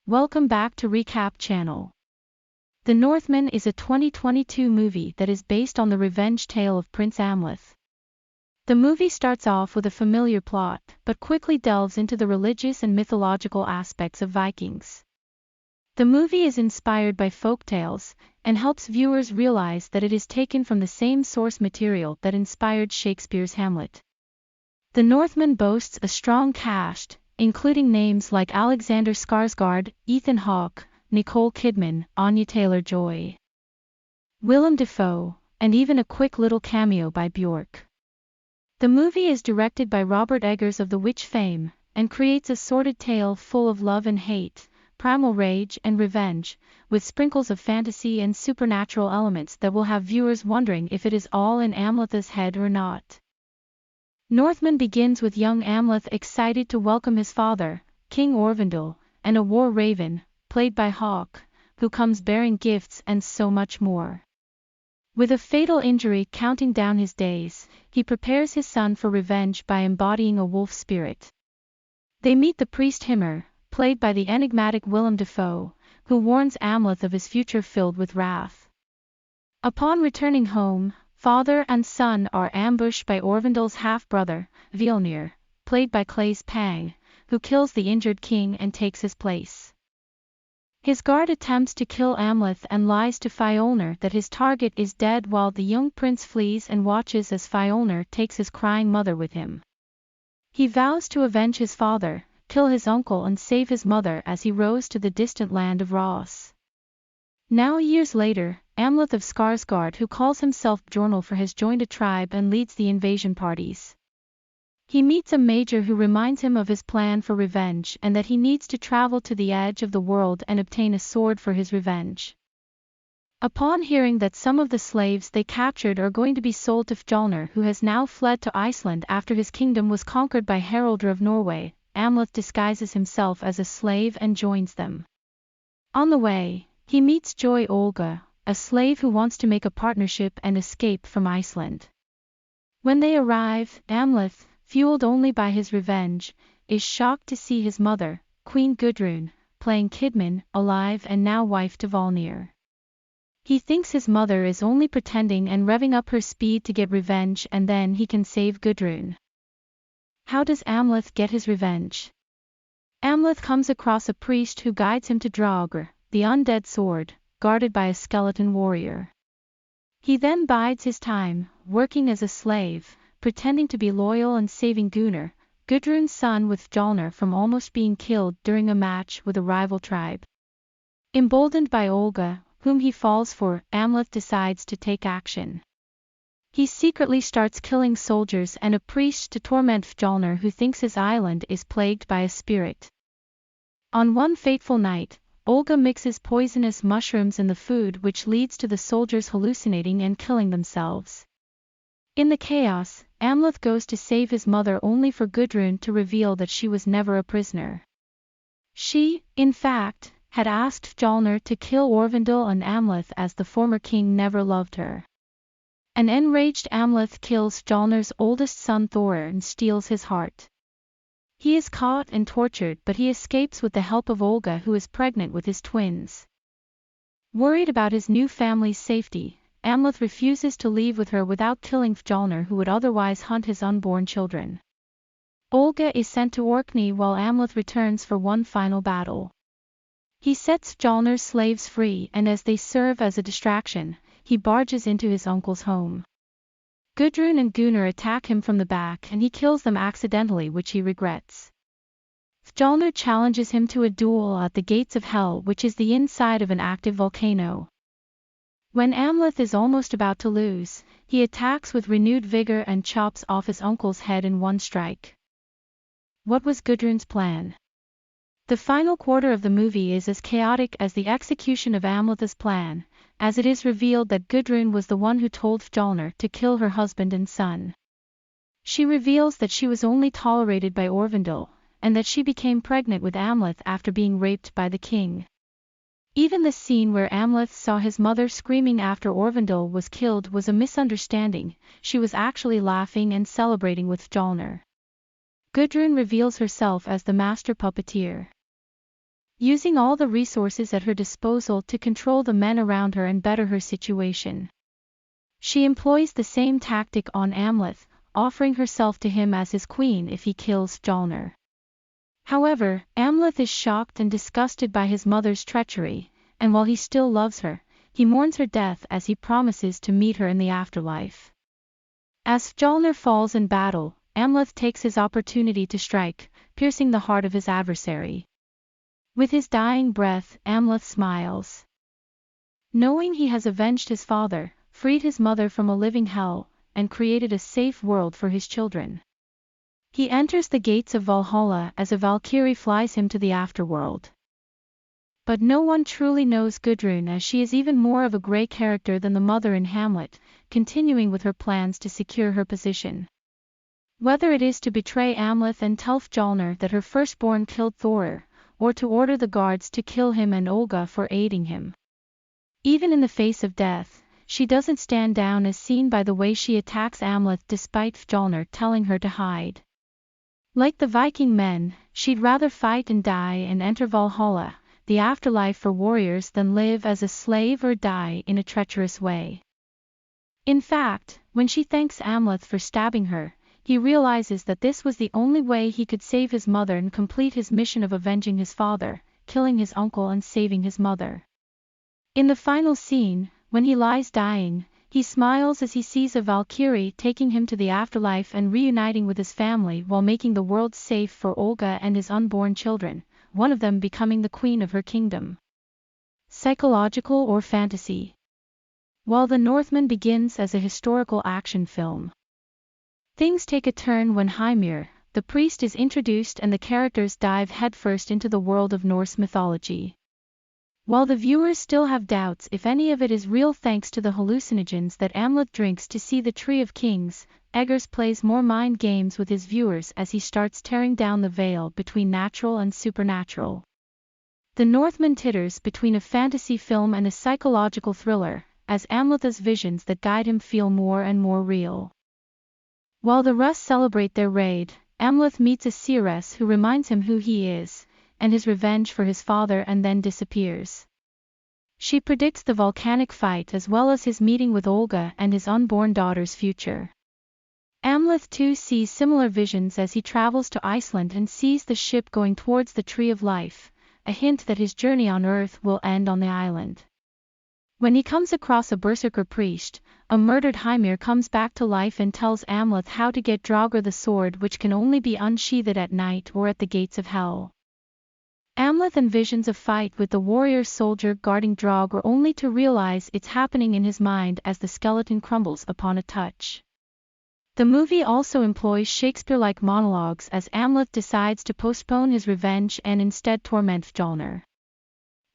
Welcome back to Recap Channel. The Northman is a 2022 movie that is based on the revenge tale of Prince Amleth. The movie starts off with a familiar plot, but quickly delves into the religious and mythological aspects of Vikings. The movie is inspired by folktales, and helps viewers realize that it is taken from the same source material that inspired Shakespeare's Hamlet. The Northman boasts a strong cast, including names like Alexander Skarsgård, Ethan Hawke, Nicole Kidman, Anya Taylor-Joy, Willem Dafoe, and even a quick little cameo by Bjork. The movie is directed by Robert Eggers of The Witch fame, and creates a sordid tale full of love and hate, primal rage and revenge, with sprinkles of fantasy and supernatural elements that will have viewers wondering if it is all in Amleth's head or not. Northman begins with young Amleth excited to welcome his father, King Orvindil, and a war raven, played by Hawke, who comes bearing gifts and so much more. With a fatal injury counting down his days, he prepares his son for revenge by embodying a wolf spirit. They meet the priest Hymir, played by the enigmatic Willem Dafoe, who warns Amleth of his future filled with wrath. Upon returning home, father and son are ambushed by Orvindil's half-brother, Vilnir, played by Claes Pang, who kills the injured king and takes his place. His guard attempts to kill Amleth and lies to Fjolnir that his target is dead while the young prince flees and watches as Fjolnir takes his crying mother with him. He vows to avenge his father, kill his uncle and save his mother as he rows to the distant land of Ross. Now years later, Amleth of Skarsgård, who calls himself Bjornulfr, has joined a tribe and leads the invasion parties. He meets a major who reminds him of his plan for revenge and that he needs to travel to the edge of the world and obtain a sword for his revenge. Upon hearing that some of the slaves they captured are going to be sold to Fjolnir, who has now fled to Iceland after his kingdom was conquered by Haraldr of Norway, Amleth disguises himself as a slave and joins them. On the way, he meets Joy Olga, a slave who wants to make a partnership and escape from Iceland. When they arrive, Amleth, fueled only by his revenge, is shocked to see his mother, Queen Gudrun, playing Kidman, alive and now wife to Volnir. He thinks his mother is only pretending and revving up her speed to get revenge, and then he can save Gudrun. How does Amleth get his revenge? Amleth comes across a priest who guides him to Draugr, the undead sword, guarded by a skeleton warrior. He then bides his time, working as a slave, pretending to be loyal and saving Gunnar, Gudrun's son, with Fjolnir from almost being killed during a match with a rival tribe. Emboldened by Olga, whom he falls for, Amleth decides to take action. He secretly starts killing soldiers and a priest to torment Fjolnir, who thinks his island is plagued by a spirit. On one fateful night, Olga mixes poisonous mushrooms in the food, which leads to the soldiers hallucinating and killing themselves. In the chaos, Amleth goes to save his mother only for Gudrun to reveal that she was never a prisoner. She, in fact, had asked Fjolnir to kill Orvindil and Amleth as the former king never loved her. An enraged Amleth kills Fjolnir's oldest son Thorir and steals his heart. He is caught and tortured, but he escapes with the help of Olga, who is pregnant with his twins. Worried about his new family's safety, Amleth refuses to leave with her without killing Fjolnir, who would otherwise hunt his unborn children. Olga is sent to Orkney while Amleth returns for one final battle. He sets Fjolnir's slaves free, and as they serve as a distraction, he barges into his uncle's home. Gudrun and Gunnar attack him from the back and he kills them accidentally, which he regrets. Fjolnir challenges him to a duel at the gates of Hell, which is the inside of an active volcano. When Amleth is almost about to lose, he attacks with renewed vigor and chops off his uncle's head in one strike. What was Gudrun's plan? The final quarter of the movie is as chaotic as the execution of Amleth's plan, as it is revealed that Gudrun was the one who told Fjolnir to kill her husband and son. She reveals that she was only tolerated by Orvindil, and that she became pregnant with Amleth after being raped by the king. Even the scene where Amleth saw his mother screaming after Orvindil was killed was a misunderstanding. She was actually laughing and celebrating with Fjolnir. Gudrun reveals herself as the master puppeteer. using all the resources at her disposal to control the men around her and better her situation. She employs the same tactic on Amleth, offering herself to him as his queen if he kills Fjolnir. However, Amleth is shocked and disgusted by his mother's treachery, and while he still loves her, he mourns her death as he promises to meet her in the afterlife. As Fjolnir falls in battle, Amleth takes his opportunity to strike, piercing the heart of his adversary. With his dying breath, Amleth smiles. Knowing he has avenged his father, freed his mother from a living hell, and created a safe world for his children. He enters the gates of Valhalla as a Valkyrie flies him to the afterworld. But no one truly knows Gudrun, as she is even more of a grey character than the mother in Hamlet, continuing with her plans to secure her position. Whether it is to betray Amleth and tell Fjolnir that her firstborn killed Thorir, or to order the guards to kill him and Olga for aiding him. Even in the face of death, she doesn't stand down, as seen by the way she attacks Amleth despite Fjolnir telling her to hide. Like the Viking men, she'd rather fight and die and enter Valhalla, the afterlife for warriors, than live as a slave or die in a treacherous way. In fact, when she thanks Amleth for stabbing her, he realizes that this was the only way he could save his mother and complete his mission of avenging his father, killing his uncle and saving his mother. In the final scene, when he lies dying, he smiles as he sees a Valkyrie taking him to the afterlife and reuniting with his family while making the world safe for Olga and his unborn children, one of them becoming the queen of her kingdom. Psychological or fantasy? While The Northman begins as a historical action film, things take a turn when Hymir, the priest, is introduced and the characters dive headfirst into the world of Norse mythology. While the viewers still have doubts if any of it is real thanks to the hallucinogens that Amleth drinks to see the Tree of Kings, Eggers plays more mind games with his viewers as he starts tearing down the veil between natural and supernatural. The Northman titters between a fantasy film and a psychological thriller, as Amleth's visions that guide him feel more and more real. While the Rus celebrate their raid, Amleth meets a seeress who reminds him who he is, and his revenge for his father, and then disappears. She predicts the volcanic fight as well as his meeting with Olga and his unborn daughter's future. Amleth too sees similar visions as he travels to Iceland and sees the ship going towards the Tree of Life, a hint that his journey on Earth will end on the island. When he comes across a berserker priest, a murdered Hymir comes back to life and tells Amleth how to get Draugr the sword, which can only be unsheathed at night or at the gates of hell. Amleth envisions a fight with the warrior soldier guarding Draugr, only to realize it's happening in his mind as the skeleton crumbles upon a touch. The movie also employs Shakespeare-like monologues as Amleth decides to postpone his revenge and instead torment Fjolnir.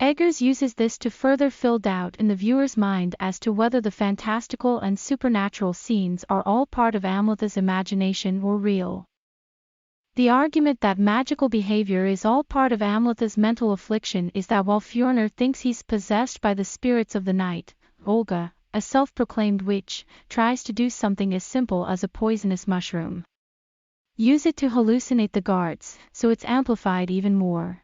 Eggers uses this to further fill doubt in the viewer's mind as to whether the fantastical and supernatural scenes are all part of Amleth's imagination or real. The argument that magical behavior is all part of Amleth's mental affliction is that while Fjolnir thinks he's possessed by the spirits of the night, Olga, a self-proclaimed witch, tries to do something as simple as a poisonous mushroom. Use it to hallucinate the guards, so it's amplified even more.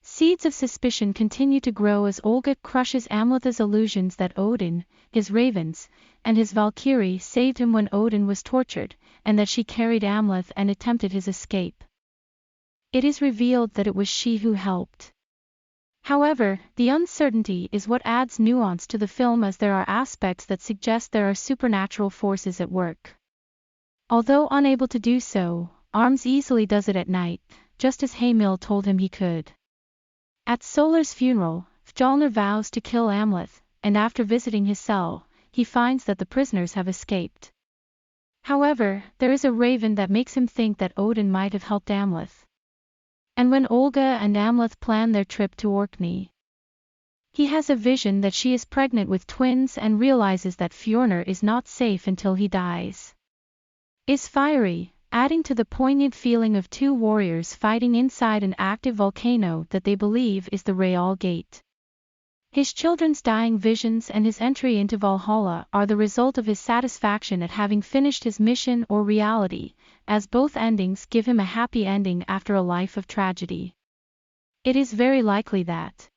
Seeds of suspicion continue to grow as Olga crushes Amleth's illusions that Odin, his ravens, and his Valkyrie saved him when Odin was tortured, and that she carried Amleth and attempted his escape. It is revealed that it was she who helped. However, the uncertainty is what adds nuance to the film, as there are aspects that suggest there are supernatural forces at work. Although unable to do so, Arms easily does it at night, just as Heimil told him he could. At Solar's funeral, Fjolnir vows to kill Amleth, and after visiting his cell, he finds that the prisoners have escaped. However, there is a raven that makes him think that Odin might have helped Amleth. And when Olga and Amleth plan their trip to Orkney, he has a vision that she is pregnant with twins and realizes that Fjolnir is not safe until he dies. Is fiery, adding to the poignant feeling of two warriors fighting inside an active volcano that they believe is the Real Gate. His children's dying visions and his entry into Valhalla are the result of his satisfaction at having finished his mission or reality, as both endings give him a happy ending after a life of tragedy. It is very likely that